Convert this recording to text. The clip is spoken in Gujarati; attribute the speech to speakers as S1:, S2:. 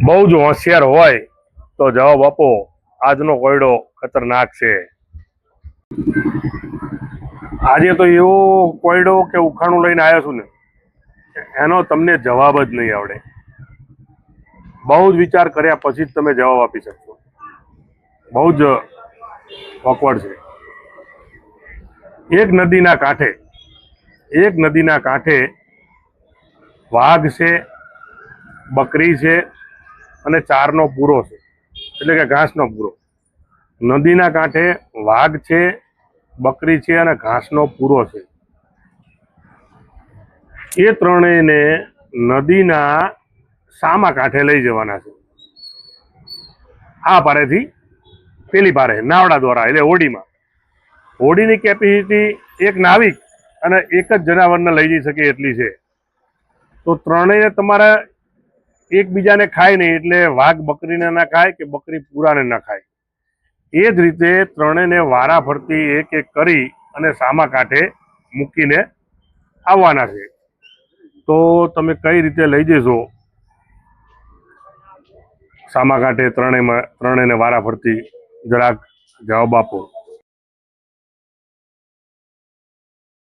S1: બહુ જ હોશિયાર હોય તો જવાબ આપો, આજનો કોયડો ખતરનાક છે। આજે તો એવો કોયડો કે ઉખાણું લઈને આવ્યો છું ને, એનો તમને જવાબ જ નહીં આવડે। બહુ જ વિચાર કર્યા પછી જ તમે જવાબ આપી શકશો। બહુ જ ઓકવર્ડ છે। એક નદીના કાંઠે વાઘ છે, બકરી છે અને ચારનો પૂરો છે, એટલે કે ઘાસનો પૂરો। નદીના કાંઠે વાઘ છે, બકરી છે અને ઘાસનો પૂરો છે। એ ત્રણેયને નદીના સામા કાંઠે લઈ જવાના છે, આ પારેથી પેલી પારે નાવડા દ્વારા, એટલે હોડીમાં। હોડીની કેપેસિટી એક નાવિક અને એક જ જનાવરને લઈ જઈ શકે એટલી છે। તો ત્રણેય તમારે એકબીજાને ખાય નહીં, એટલે વાઘ બકરીને ના ખાય કે બકરી પૂરાને ના ખાય। એ જ રીતે ત્રણેયને વારા ફરતી એક એક કરી અને સામા કાંઠે મૂકીને આવવાના છે। તો તમે કઈ રીતે લઈ જશો સામા કાંઠે ત્રણેયને વારા ફરતી, જરાક જવાબ આપો।